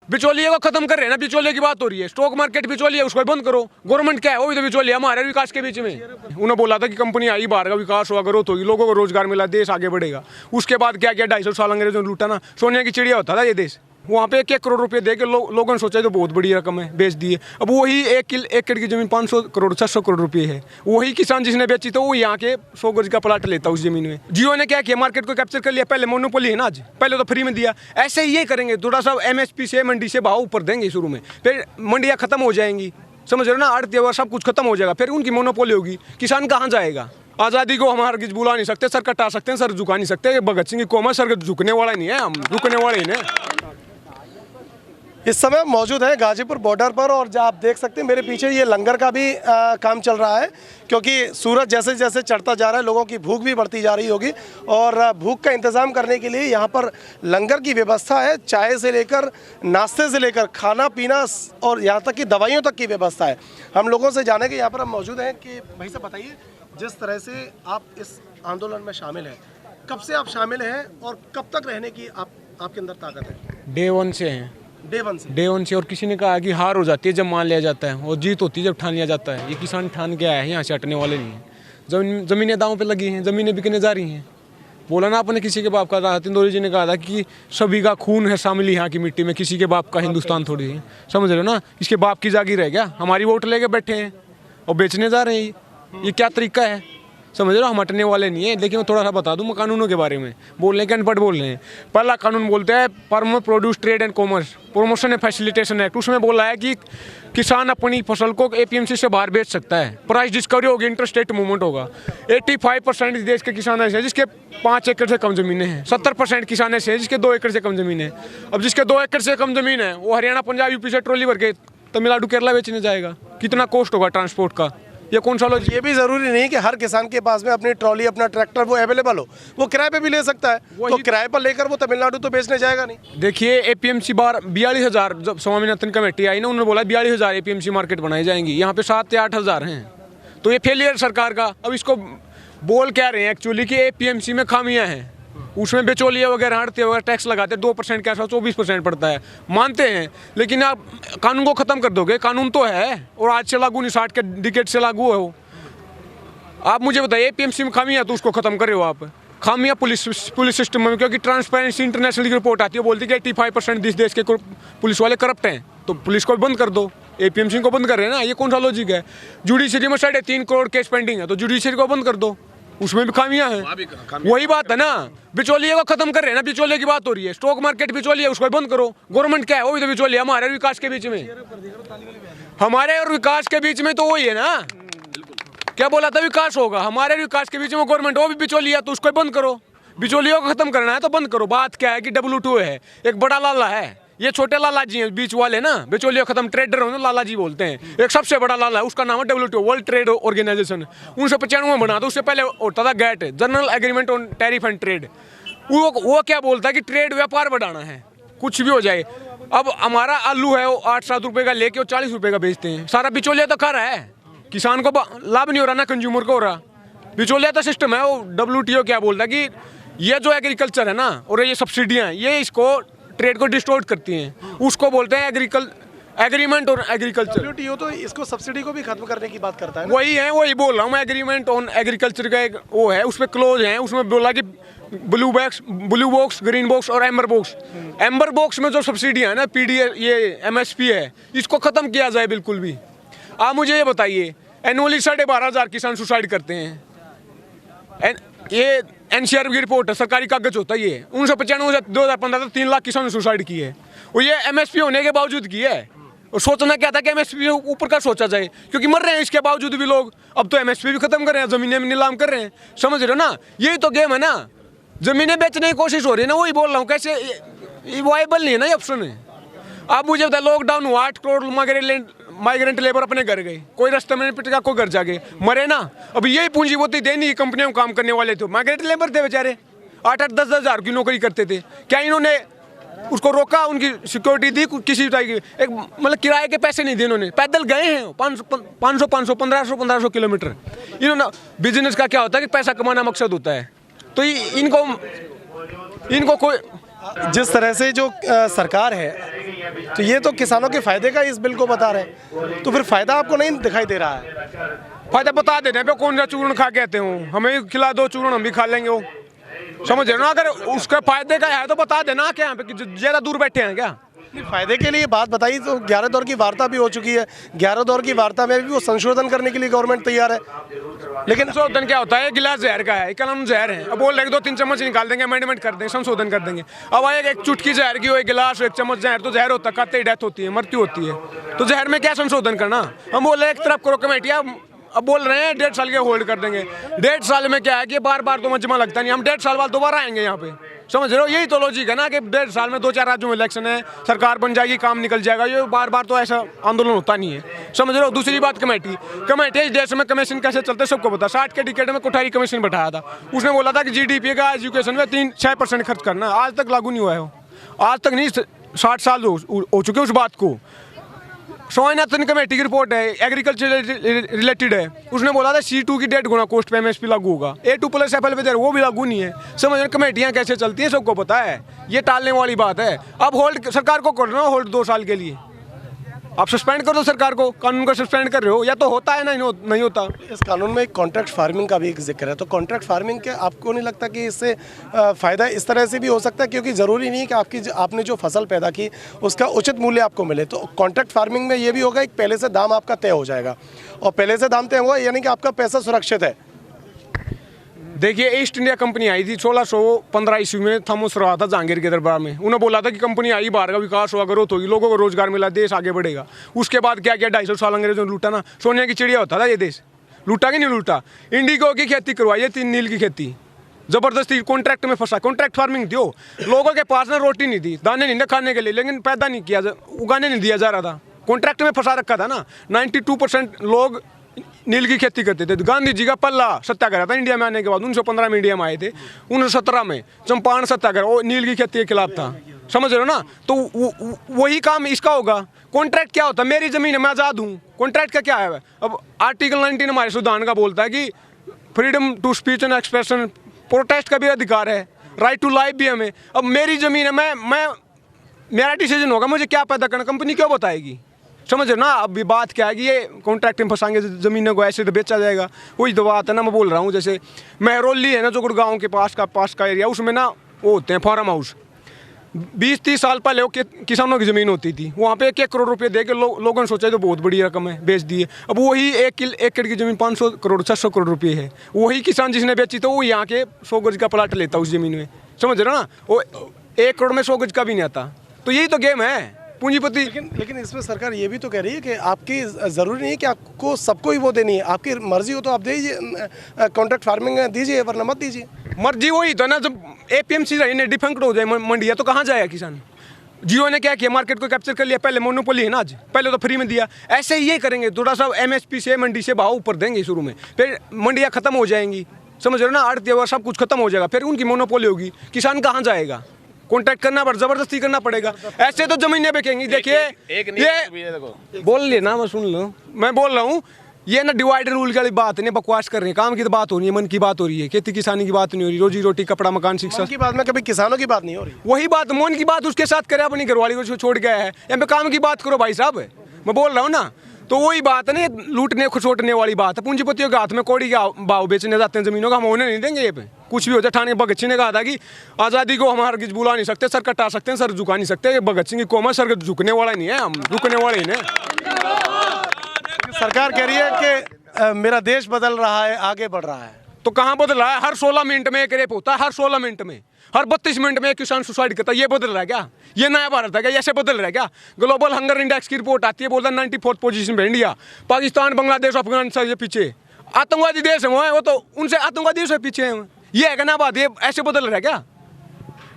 बिचौलिए को खत्म कर रहे हैं ना, बिचौलिए की बात हो रही है। स्टॉक मार्केट बिचौलिए, उसको बंद करो। गवर्नमेंट क्या है, वो भी तो बिचौलिए हमारे विकास के बीच में। उन्होंने बोला था कि कंपनी आई, बाहर का विकास होगा, ग्रोथ होगी, लोगों को रोजगार मिला, देश आगे बढ़ेगा। उसके बाद क्या किया, 250 साल अंग्रेजों ने लूटा ना, सोने की चिड़िया होता था ये देश। वहाँ पे 1 करोड़ रुपए दे के लोगों ने सोचा तो बहुत बड़ी रकम है, बेच दिए। अब वही 1 एकड़ की जमीन 500 करोड़ 600 करोड़ रुपए है। वही किसान जिसने बेची तो वो यहाँ के 100 गज का प्लाट लेता उस जमीन में। जियो ने क्या किया, मार्केट को कैप्चर कर लिया। पहले मोनोपोली है ना, आज पहले तो फ्री में दिया। ऐसे ही ये करेंगे, थोड़ा सा MSP से, मंडी से भाव ऊपर देंगे शुरू में, फिर मंडियाँ खत्म हो जाएंगी, समझ रहे हो ना, आड़ती वगैरह सब कुछ खत्म हो जाएगा, फिर उनकी मोनोपोली होगी। किसान कहाँ जाएगा? आज़ादी को हम हरगिज बुला नहीं सकते, सर कटा सकते हैं, सर झुका नहीं सकते। भगत सिंह की कौम है, सर झुकने वाला नहीं है, हम रुकने वाले ही नहीं। इस समय मौजूद है गाजीपुर बॉर्डर पर, और जहाँ आप देख सकते हैं मेरे पीछे ये लंगर का भी काम चल रहा है, क्योंकि सूरज जैसे जैसे चढ़ता जा रहा है लोगों की भूख भी बढ़ती जा रही होगी, और भूख का इंतज़ाम करने के लिए यहाँ पर लंगर की व्यवस्था है। चाय से लेकर नाश्ते से लेकर खाना पीना और यहाँ तक कि दवाइयों तक की व्यवस्था है। हम लोगों से जाने के यहाँ पर हम मौजूद हैं कि भाई साहब बताइए, जिस तरह से आप इस आंदोलन में शामिल हैं, कब से आप शामिल हैं और कब तक रहने की आपके अंदर ताकत है? Day 1 से हैं। डे वन से। और किसी ने कहा कि हार हो जाती है जब मान लिया जाता है, और जीत होती है जब ठान लिया जाता है। ये किसान ठान के आया है, यहाँ से हटने वाले नहीं हैं। ज़मीनें दांव पे लगी हैं, ज़मीनें बिकने जा रही हैं। बोला ना आपने, किसी के बाप का, राहत इंदौरी जी ने कहा था कि सभी का खून है शामिल यहाँ की मिट्टी में, किसी के बाप का हिंदुस्तान थोड़ी है, समझ रहे हो ना। इसके बाप की जागीर है क्या? हमारी वोट लेके बैठे हैं और बेचने जा रहे हैं। ये क्या तरीका है, समझ रहे हो? हम हटने वाले नहीं है। लेकिन मैं थोड़ा सा बता दूं मैं कानूनों के बारे में, बोलने के अनपढ़ बोल रहे हैं। पहला कानून बोलते हैं farmer produce trade and commerce promotion and facilitation act. उसमें बोला है कि किसान अपनी फसल को APMC से बाहर बेच सकता है, प्राइस डिस्कवरी होगी, इंटरस्टेट मूवमेंट होगा। 85% इस देश के किसान ऐसे हैं जिसके 5 एकड़ से कम जमीनें हैं। 70% किसान ऐसे हैं जिसके 2 एकड़ से कम जमीन है। अब जिसके 2 एकड़ से कम जमीन है वो हरियाणा, पंजाब, UP से ट्रॉली भर के तमिलनाडु, केरला बेचने जाएगा। कितना कॉस्ट होगा ट्रांसपोर्ट का? ये कौन सा लॉजिक? ये भी जरूरी नहीं कि हर किसान के पास में अपनी ट्रॉली, अपना ट्रैक्टर वो अवेलेबल हो, वो किराए पे भी ले सकता है। तो किराए पर लेकर वो तमिलनाडु तो बेचने जाएगा नहीं। देखिए APMC बार 42,000, जब स्वामीनाथन कमेटी आई ना, उन्होंने बोला 42,000 APMC मार्केट बनाई जाएंगी। यहाँ पे 7 या 8,000 हैं। तो ये फेलियर सरकार का। अब इसको बोल क्या रहे हैं एक्चुअली कि APMC में खामियां हैं, उसमें बिचौलिए वगैरह, आड़ती वगैरह टैक्स लगाते, 2% के आसपास 24% पड़ता है, मानते हैं। लेकिन आप कानून को ख़त्म कर दोगे, कानून तो है और आज से लागू नहीं, 60 के डिकेड से लागू है वो। आप मुझे बताइए APMC में खामियां तो उसको खत्म करे हो आप। खामियां पुलिस सिस्टम में, क्योंकि ट्रांसपेरेंसी इंटरनेशनल की रिपोर्ट आती है, बोलती है कि 85% इस देश के पुलिस वाले करप्ट हैं, तो पुलिस को बंद कर दो। APMC को बंद कर रहे हैं ना, ये कौन सा लॉजिक है? जुडिशरी में 3.5 करोड़ केस पेंडिंग है, तो जुडिशरी को बंद कर दो, उसमें भी खामियां हैं। वही बात है ना, बिचौलिए को खत्म कर रहे हैं ना, बिचौलिए की बात हो रही है। स्टॉक मार्केट बिचौलिए, उसको बंद करो। गवर्नमेंट क्या है, वो भी तो बिचौलिए, हमारे विकास के बीच में, हमारे और विकास के बीच में तो वही है ना। क्या बोला था विकास होगा, हमारे विकास के बीच में गवर्नमेंट, वो भी बिचौलिया, तो उसको बंद करो। बिचौलियों को खत्म करना है तो बंद करो। बात क्या है कि W2 है, एक बड़ा लाला है, ये छोटे लाला जी हैं बीच वाले ना, बिचौलियों खत्म, ट्रेडर हो लाला जी बोलते हैं। एक सबसे बड़ा लाला है, उसका नाम है WTO, वर्ल्ड ट्रेड ऑर्गेनाइजेशन। 1995 में बना था, उससे पहले होता था GATT, general agreement on tariff and trade. वो क्या बोलता है कि ट्रेड व्यापार बढ़ाना है, कुछ भी हो जाए। अब हमारा आलू है वो 8-7 रुपये का लेके वो 40 रुपये का बेचते हैं, सारा बिचौलिया तो खा रहा है। किसान को लाभ नहीं हो रहा ना, कंज्यूमर को हो रहा। बिचौलिया तो सिस्टम है। वो WTO क्या बोलता है कि ये जो एग्रीकल्चर है ना और ये सब्सिडियाँ, ये इसको ट्रेड को डिस्टोर्ट करती हैं, उसको बोलते हैं एग्रीमेंट ऑन एग्रीकल्चर। WTO तो इसको सब्सिडी को भी खत्म करने की बात करता है। वही है, वही बोल रहा हूँ मैं, एग्रीमेंट ऑन एग्रीकल्चर का एक वो है, उसमें क्लोज है, उसमें बोला कि ब्लू बॉक्स, ग्रीन बॉक्स और एम्बर बॉक्स। एम्बर बॉक्स में जो सब्सिडियाँ है ना, PD, ये MSP है, इसको खत्म किया जाए बिल्कुल भी। आप मुझे ये बताइए, एनुअली 12,500 किसान सुसाइड करते हैं। ये NCR की रिपोर्ट है, सरकारी कागज होता है ये। 1995 से 2015 तक 3 लाख किसान ने सुसाइड की है, और ये MSP होने के बावजूद की है। और सोचना क्या था कि MSP ऊपर का सोचा जाए, क्योंकि मर रहे हैं इसके बावजूद भी लोग। अब तो MSP भी खत्म कर रहे हैं, जमीनें में नीलाम कर रहे हैं, समझ रहे हो ना। यही तो गेम है ना, जमीनें बेचने की कोशिश हो रही है ना, वही बोल रहा हूँ। कैसे ये वायबल नहीं है ना, ये ऑप्शन है। आप मुझे बताए, लॉकडाउन हुआ, 8 करोड़ माइग्रेंट लेबर अपने घर गए, कोई रास्ते में पिटेगा, कोई घर जाके मरे ना। अब यही पूंजीपति देनी कंपनियों में काम करने वाले थे, माइग्रेंट लेबर थे बेचारे, 8-10 हज़ार की नौकरी करते थे। क्या इन्होंने उसको रोका, उनकी सिक्योरिटी दी किसी टाइप की? एक मतलब किराए के पैसे नहीं दिए इन्होंने, पैदल गए हैं 500 1500 किलोमीटर। इन्होंने बिजनेस का क्या होता है कि पैसा कमाना मकसद होता है, तो इनको कोई जिस तरह से जो सरकार है, तो ये तो किसानों के फायदे का इस बिल को बता रहे हैं, तो फिर फायदा आपको नहीं दिखाई दे रहा है? फायदा बता देने पे कौन सा चूर्ण खा कहते हो, हमें खिला दो चूर्ण हम भी खा लेंगे वो, समझ रहे हो ना? अगर उसके फायदे का है तो बता देना, क्या यहाँ पे ज्यादा दूर बैठे हैं क्या? फायदे के लिए बात बताइए। तो 11 दौर की वार्ता भी हो चुकी है, 11 दौर की वार्ता में भी वो संशोधन करने के लिए गवर्नमेंट तैयार है, लेकिन संशोधन क्या होता है? गिलास जहर का है, कलम जहर है, अब बोल रहे 2-3 चम्मच निकाल देंगे, अमेंडमेंट कर देंगे, संशोधन कर देंगे। अब आएगा एक चुटकी जहर की हो, एक गिलास, एक चम्मच जहर, तो जहर होता है, खाते ही डेथ होती है, मृत्यु होती है। तो जहर में क्या संशोधन करना? हम बोल रहे एक तरफ करो कमेटियाँ, अब बोल रहे हैं 1.5 साल के होल्ड कर देंगे। 1.5 साल में क्या है कि बार बार तो मजमा लगता नहीं, हम 1.5 साल बाद दोबारा आएंगे यहाँ पे, समझ रहे हो? यही तो लॉजिक है ना कि 1.5 साल में 2-4 राज्यों में इलेक्शन है, सरकार बन जाएगी, काम निकल जाएगा। ये बार बार तो ऐसा आंदोलन होता नहीं है, समझ रहे हो? दूसरी बात कमेटी इस देश में कमीशन कैसे चलते सबको पता। 60 के टिकट में कोठारी कमीशन बैठाया था, उसने बोला था कि जीडीपी का एजुकेशन में 3-6% खर्च करना, आज तक लागू नहीं हुआ है, आज तक नहीं, 60 साल हो चुके उस बात को। स्वामीनाथन कमेटी की रिपोर्ट है, एग्रीकल्चर रिलेटेड है, उसने बोला था C2 की 1.5 गुना कॉस्ट पे MSP लागू होगा, A2+ FL वो भी लागू नहीं है। समझ रहे? कमेटियाँ कैसे चलती हैं सबको पता है, ये टालने वाली बात है। अब होल्ड सरकार को करना, होल्ड 2 साल के लिए आप सस्पेंड कर दो सरकार को, कानून को सस्पेंड कर रहे हो, या तो होता है ना, नहीं होता। इस कानून में कॉन्ट्रैक्ट फार्मिंग का भी एक जिक्र है, तो कॉन्ट्रैक्ट फार्मिंग के आपको नहीं लगता कि इससे फ़ायदा इस तरह से भी हो सकता है? क्योंकि ज़रूरी नहीं है कि आपने जो फसल पैदा की उसका उचित मूल्य आपको मिले। तो कॉन्ट्रैक्ट फार्मिंग में ये भी होगा कि पहले से दाम आपका तय हो जाएगा, और पहले से दाम तय होगा यानी कि आपका पैसा सुरक्षित है। देखिए, ईस्ट इंडिया कंपनी आई थी 1615 ईस्वी में, थॉमस रहा था जहांगीर के दरबार में। उन्होंने बोला था कि कंपनी आई, बाहर का विकास होगा, ग्रोथ होगी, लोगों को रोजगार मिला, देश आगे बढ़ेगा। उसके बाद क्या किया? 250 साल अंग्रेजों ने लूटा ना, सोने की चिड़िया होता था ये देश, लूटा कि नहीं लूटा? इंडिगो की खेती करवाई, 3 नील की खेती, जबरदस्ती कॉन्ट्रैक्ट में फंसा। कॉन्ट्रैक्ट फार्मिंग थी, लोगों के पास ना रोटी नहीं थी, दाने नहीं खाने के लिए, लेकिन पैदा नहीं किया, उगाने नहीं दिया जा रहा था, कॉन्ट्रैक्ट में फंसा रखा था ना। 92% लोग नील की खेती करते थे। गांधी जी का पल्ला सत्याग्रह था इंडिया में आने के बाद, 1915 में इंडिया में आए थे, 1917 में चंपारण सत्याग्रह, वो नील की खेती के खिलाफ था, समझ रहे हो ना? तो वही काम इसका होगा। कॉन्ट्रैक्ट क्या होता है? मेरी जमीन है, मैं आज़ाद हूँ, कॉन्ट्रैक्ट का क्या है? अब आर्टिकल 19 हमारे संविधान का बोलता है कि freedom to speech and expression, protest का भी अधिकार है, राइट टू लाइफ भी हमें। अब मेरी जमीन है, मैं मेरा डिसीजन होगा, मुझे क्या पैदा करना, कंपनी क्यों बताएगी? समझ रहे ना? अब बात क्या है कि ये कॉन्ट्रैक्ट में फंसाएंगे ज़मीनों को, ऐसे तो बेचा जाएगा। वही तो बात है ना, मैं बोल रहा हूँ। जैसे महरौली है ना, जो गुड़गांव के पास का एरिया, उसमें ना वो होते हैं फार्म हाउस। 20-30 साल पहले वो किसानों की ज़मीन होती थी, वहाँ पे 1-1 करोड़ रुपये दे के लोगों ने सोचा तो बहुत बड़ी रकम है, बेच दिए। अब वही 1 एकड़ की ज़मीन 500 करोड़ 600 करोड़ रुपये है। वही किसान जिसने बेची तो वो यहाँ के 100 गज का प्लाट लेता उस ज़मीन में, समझ रहे ना? वो 1 करोड़ में 100 गज का भी नहीं आता। तो यही तो गेम है पूंजीपति। लेकिन इसमें सरकार ये भी तो कह रही है कि आपकी ज़रूरी नहीं है कि आपको सबको ही वो देनी है, आपकी मर्जी हो तो आप दीजिए, कॉन्ट्रैक्ट फार्मिंग दीजिए, वरना मत दीजिए। मर्जी वही तो ना, जब APMC रही डिफेक्ट हो जाए मंडिया तो कहाँ जाएगा किसान? जियो ने क्या किया? मार्केट को कैप्चर कर लिया, पहले मोनोपोली है ना, आज पहले तो फ्री में दिया। ऐसे ही ये करेंगे, थोड़ा सा MSP से, मंडी से भाव ऊपर देंगे शुरू में, फिर मंडियाँ खत्म हो जाएंगी, समझ रहे हो ना? आड़ती सब कुछ खत्म हो जाएगा, फिर उनकी मोनोपोली होगी, किसान कहाँ जाएगा? कॉन्टैक्ट करना पड़, जबरदस्ती करना पड़ेगा, ऐसे तो जमीनें बिकेंगी। देखिए ये बोल लिए ना, मैं सुन लो, मैं बोल रहा हूँ, ये ना डिवाइड रूल की बात नहीं, बकवास कर रहे हैं। काम की तो बात हो रही है, मन की बात हो रही है, खेती किसानी की बात नहीं हो रही, रोजी रोटी, कपड़ा, मकान, शिक्षा की बात में कभी किसानों की बात नहीं हो रही। वही बात, मन की बात उसके साथ करे, अपनी घरवाली को छोड़ गया है, यहाँ पे काम की बात करो भाई साहब, मैं बोल रहा हूँ ना। तो वही बात है ना, लूटने खसोटने वाली बात है। पूंजीपतियों के हाथ में कौड़ी का भाव बेचने जाते हैं ज़मीनों का, हम होने नहीं देंगे। ये पे कुछ भी हो जाए। ठाणे भगत सिंह ने कहा था कि आज़ादी को हम हरगिज बुला नहीं सकते, सर कटा सकते हैं, सर झुका नहीं सकते। भगत सिंह की कौम है, सर झुकने वाला नहीं है, हम झुकने वाले ही नहीं। सरकार कह रही है कि मेरा देश बदल रहा है, आगे बढ़ रहा है। तो कहाँ बदल रहा है? हर 16 मिनट में एक रेप होता है, हर 16 मिनट में, हर 32 मिनट में एक किसान सुसाइड करता है। ये बदल रहा है क्या? ये नया भारत है क्या? ऐसे बदल रहा है क्या? ग्लोबल हंगर इंडेक्स की रिपोर्ट आती है, बोलता है 94th पोजीशन पे इंडिया, पाकिस्तान, बांग्लादेश, अफगानिस्तान से पीछे। आतंकवादी देश है वो तो उनसे आतंकवादी से पीछे हैं। ये है क्या ना बात? ये ऐसे बदल रहा है क्या?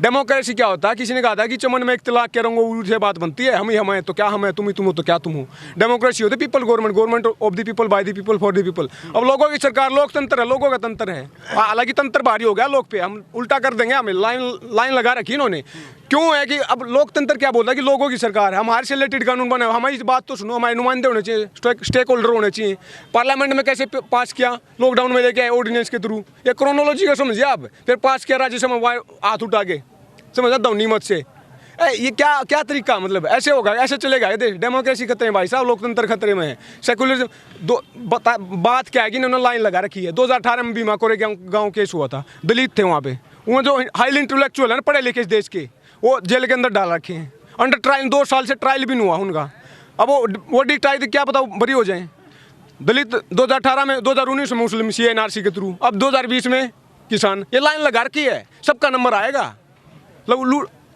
डेमोक्रेसी क्या होता है? किसी ने कहा था कि चमन में इख्तिलाफ के रंगों से बात बनती है, हम ही हम हैं तो क्या हम हैं, तुम ही तुम हो तो क्या तुम हो। डेमोक्रेसी होती है people government, government of the people, by the people, for the people. अब लोगों की सरकार, लोकतंत्र है, लोगों का तंत्र है। हालांकि तंत्र भारी हो गया लोग पे, हम उल्टा कर देंगे, हमें लाइन लगा रखी इन्होंने। क्यों है कि अब लोकतंत्र क्या बोलता है कि लोगों की सरकार है, हमारे से रिलेटेड कानून बने, हमारी बात तो सुनो, हमारे नुमाइंदे होने चाहिए, स्टेक होल्डर होने चाहिए। पार्लियामेंट में कैसे पास किया? लॉकडाउन में लेके आए ऑर्डिनेंस के थ्रू, ये क्रोनोलॉजी का समझिए आप। फिर पास किया राज्यसभा में हाथ उठा के, समझा दौनी मत से। ये क्या क्या तरीका, मतलब ऐसे होगा, ऐसे चलेगा ये देश? डेमोक्रेसी खतरे में भाई साहब, लोकतंत्र खतरे में है, सेकुलरिज्म। बात क्या है कि इन्होंने लाइन लगा रखी है। 2018 में भीमा कोरे गाँव केस हुआ था, दलित थे वहाँ पे, वो जो हाईली इंटेलेक्चुअल है ना, पढ़े लिखे इस देश के, वो जेल के अंदर डाल रखे हैं, अंडर ट्रायल, 2 साल से ट्रायल भी नहीं हुआ उनका। अब वो डिक्टाई क्या पता बरी हो जाए। दलित 2018 में, 2019 में मुस्लिम CNRC के थ्रू, अब 2020 में किसान, ये लाइन लगा रखी है, सबका नंबर आएगा।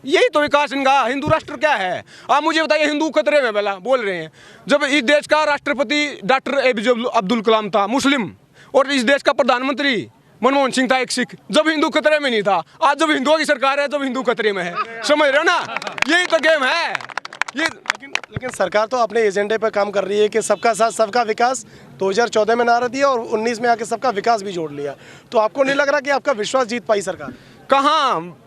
यही तो विकास इनका। हिंदू राष्ट्र क्या है? आप मुझे बताइए, हिंदू खतरे में पहला बोल रहे हैं, जब इस देश का राष्ट्रपति डॉक्टर APJ अब्दुल कलाम था मुस्लिम, और इस देश का प्रधानमंत्री मनमोहन सिंह था एक सिख, जब हिंदू खतरे में नहीं था। आज जब हिंदुओं की सरकार है, जब हिंदू खतरे में है, समझ रहे हो ना? यही तो गेम है ये। लेकिन सरकार तो अपने एजेंडे पर काम कर रही है कि सबका साथ सबका विकास 2014 में नारा दिया और 19 में आके सबका विकास भी जोड़ लिया। तो आपको नहीं लग रहा कि आपका विश्वास जीत पाई सरकार? कहाँ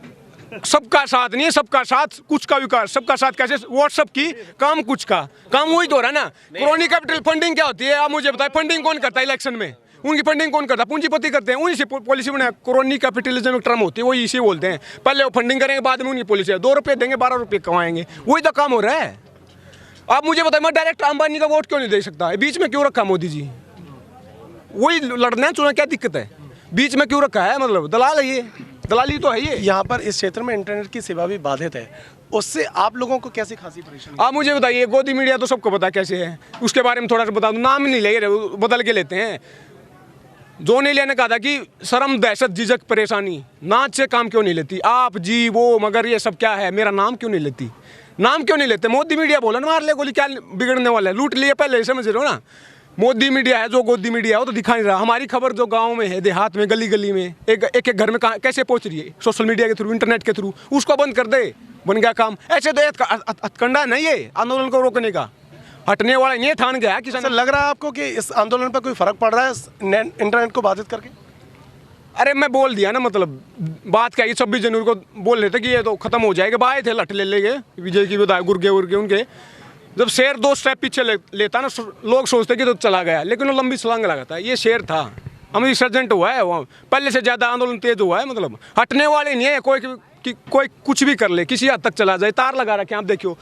सबका साथ नहीं है, सबका साथ कुछ का विकास। सबका साथ कैसे? व्हाट्सएप की काम कुछ का काम, वही तो हो रहा है ना। क्रोनी कैपिटल फंडिंग क्या होती है आप मुझे बताएं? फंडिंग कौन करता है इलेक्शन में? उनकी फंडिंग कौन करता है? पूंजीपति करते हैं, उन्हीं से पॉलिसी बनाए। क्रोनी कैपिटलिज्म एक टर्म होती है, वही इसे बोलते हैं। पहले वो फंडिंग करेंगे, बाद में उनकी पॉलिसी है, 2 रुपये देंगे 12 रुपये कमाएंगे, वही तो काम हो रहा है। आप मुझे बताएं, मैं डायरेक्ट अंबानी का वोट क्यों नहीं दे सकता? बीच में क्यों रखा मोदी जी? वही लड़ना है, चुना, क्या दिक्कत है? बीच में क्यों रखा है? मतलब दलाल है ये, दलाली तो है ये। यहाँ पर इस क्षेत्र में इंटरनेट की सेवा भी बाधित है, उससे आप लोगों को कैसी खासी परेशानी? आप मुझे बताइए, गोदी मीडिया तो सबको पता कैसे है, उसके बारे में थोड़ा सा बता दूं। नाम ही नहीं ले रहे, बदल के लेते हैं। जोन एलिया ने कहा था कि शर्म, दहशत, झिझक, परेशानी, नाच से काम क्यों नहीं लेती आप जी वो, मगर ये सब क्या है, मेरा नाम क्यों नहीं लेती? नाम क्यों नहीं लेते? मोदी मीडिया बोला ना, मार ले गोली, क्या बिगड़ने वाला है? लूट लिए पहले, समझ रहे हो ना? मोदी मीडिया है जो गोदी मीडिया है, वो तो दिखा नहीं रहा। हमारी खबर जो गांव में है, देहात में, गली गली में, एक घर में कैसे पहुंच रही है? सोशल मीडिया के थ्रू, इंटरनेट के थ्रू। उसको बंद कर दे, बन गया काम। ऐसे तो हथकंडा नहीं है आंदोलन को रोकने का, हटने वाला नहीं है, ठान गया किसान। सर, लग रहा है आपको कि इस आंदोलन पर कोई फर्क पड़ रहा है इंटरनेट को बाधित करके? अरे मैं बोल दिया ना, मतलब बात क्या है, 26 जनवरी को बोल रहे थे कि ये तो खत्म हो जाएगा। बाए थे लट ले गए विजय की विधायक गुर्गे उनके। जब शेर 2 स्टेप पीछे लेता ना, लोग सोचते कि तो चला गया, लेकिन वो लंबी छलांग लगाता है। ये शेर था, हम रिसर्जेंट हुआ है, वो पहले से ज़्यादा आंदोलन तेज हुआ है। मतलब हटने वाले नहीं है कोई कुछ भी कर ले, किसी हद तक चला जाए। तार लगा रखे हैं आप, देखियो,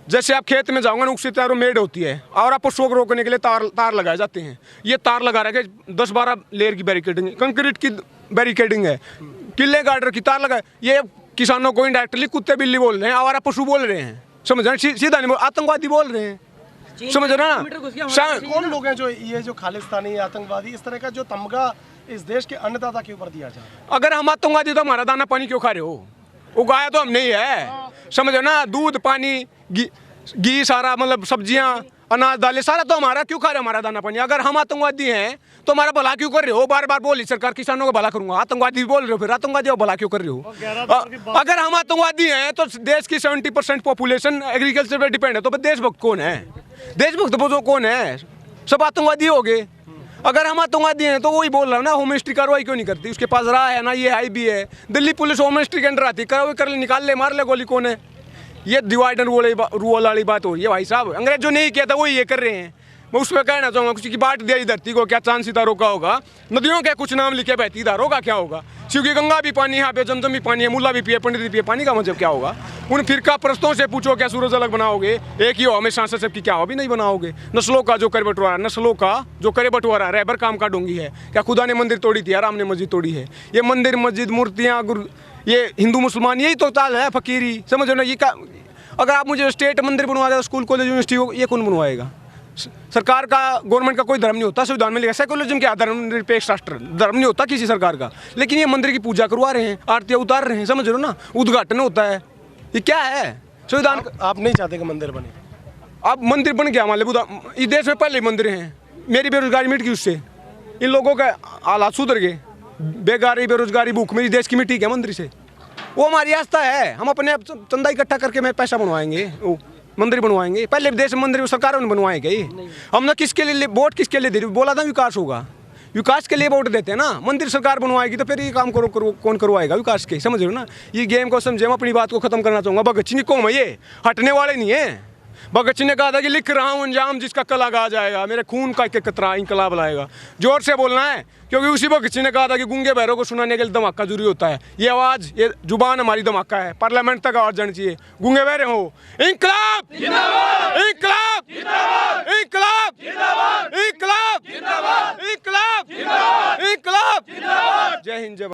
जैसे आप खेत में जाओगे ना, उससे तारों मेड होती है, और आपको शोक रोकने के लिए तार लगाए जाते हैं। ये तार लगा रखे 10-12 लेयर की बैरिकेडिंग, कंक्रीट की बैरिकेडिंग है, किले गार्डर की तार लगाए। ये किसानों को इनडायरेक्टली कुत्ते बिल्ली बोल रहे हैं, आवारा पशु बोल रहे हैं, समझ रहे हैं? सीधा नहीं बोल, आतंकवादी बोल रहे हैं, समझ रहे हो ना? कौन लोग हैं जो ये जो खालिस्तानी आतंकवादी, इस तरह का जो तमगा इस देश के अन्नदाता के ऊपर दिया जा रहा है? अगर हम आतंकवादी तो हमारा दाना पानी क्यों खा रहे हो? उगाया तो हम नहीं है, समझो ना? दूध पानी घी सारा, मतलब सब्जियां, अनाज, दालें, सारा तो हमारा, क्यों खा रहे हो हमारा दाना पानी? अगर हम आतंकवादी हैं तो हमारा भला क्यों कर रहे हो? बार बार बोली सरकार किसानों का भला करूंगा, आतंकवादी बोल रहे हो, फिर आतंकवादी भला क्यों कर रहे हो? अगर हम आतंकवादी हैं तो देश की 70% पॉपुलेशन एग्रीकल्चर पर डिपेंड है, तो देशभक्त कौन है? देशभक्त कौन है? सब आतंकवादी हो गए। अगर हम आतंकवादी हैं तो वही बोल रहा हूँ ना, होम मिनिस्ट्री कार्रवाई क्यों नहीं करती? उसके पास रहा है ना, ये आई भी है, दिल्ली पुलिस होम मिनिस्ट्री के अंडर आती, कार्रवाई कर ले, निकाल ले, मार ले गोली। कौन है? ये डिवाइड एंड रूल वाली बात हो रही है भाई साहब। अंग्रेजों ने ही किया था, वही ये कर रहे हैं। मैं उसमें कहना चाहूँगा, किसी की बांट दिया धरती को, क्या चांद सितारों का होगा? नदियों के कुछ नाम लिखे बहती धारों का क्या होगा? क्योंकि गंगा भी पानी, यहाँ पे जमजम भी पानी है, मुल्ला भी पिए, पंडित भी पिए, पानी का मतलब क्या होगा? उन फिरका परस्तों से पूछो, क्या सूरज अलग बनाओगे? एक ही हो हमेशा सबकी, क्या हो भी नहीं बनाओगे? नस्लों का जो करे बंटवारा, रहबर काम का डोंगी है। क्या खुदा ने मंदिर तोड़ी थी या राम ने मस्जिद तोड़ी है? ये मंदिर मस्जिद मूर्तियाँ, ये हिंदू मुसलमान, यही तो ताल है फकीरी, समझो ना? ये का अगर आप मुझे स्टेट मंदिर बनवा दें, स्कूल कॉलेज यूनिवर्सिटी हो, ये कौन बनवाएगा? सरकार का, गवर्नमेंट का कोई धर्म नहीं होता, संविधान में लिखा। सेकुलरिज्म क्या? धर्म निरपेक्ष राष्ट्र, धर्म नहीं होता किसी सरकार का। लेकिन ये मंदिर की पूजा करवा रहे हैं, आरतियाँ उतार रहे हैं, समझ रहे हो ना? उद्घाटन होता है, ये क्या है? संविधान आप नहीं चाहते कि मंदिर बने? अब मंदिर बन गया हमारे इस देश में, पहले मंदिर हैं। मेरी बेरोजगारी मिट गई उससे, इन लोगों का हालात सुधर गए। बेगारी, बेरोजगारी, भूख मेरी देश की मिट्टी क्या मंदिर से? वो हमारी आस्था है, हम अपने चंदा इकट्ठा करके मैं पैसा बनवाएंगे, वो मंदिर बनवाएंगे। पहले देश मंदिर सरकारों ने बनवाए गए, हमने किसके लिए वोट किसके लिए दे रही? बोला था विकास होगा, विकास के लिए वोट देते हैं ना। मंदिर सरकार बनवाएगी तो फिर ये काम कौन करवाएगा विकास के? समझ रहे हो ना? ये गेम को समझे। मैं अपनी बात को खत्म करना चाहूँगा। भगत सिंह की कौम है ये, हटने वाले नहीं है। भगत सिंह ने कहा था कि लिख रहा हूँ अंजाम जिसका कल आ जाएगा, मेरे खून का एक कतरा इंकलाब लाएगा। जोर से बोलना है, क्योंकि उसी भगत सिंह ने कहा था कि गूंगे बहरों को सुनाने के लिए धमाका जरूरी होता है। ये आवाज़, ये जुबान हमारी धमाका है, पार्लियामेंट तक आवाज़ जानी चाहिए। गूंगे बहरे हो, इंकलाब जिंदाबाद, इंकलाब जिंदाबाद, इंकलाब जिंदाबाद, इंकलाब जिंदाबाद, इंकलाब जिंदाबाद, इंकलाब जिंदाबाद। जय हिंद, जय भारत।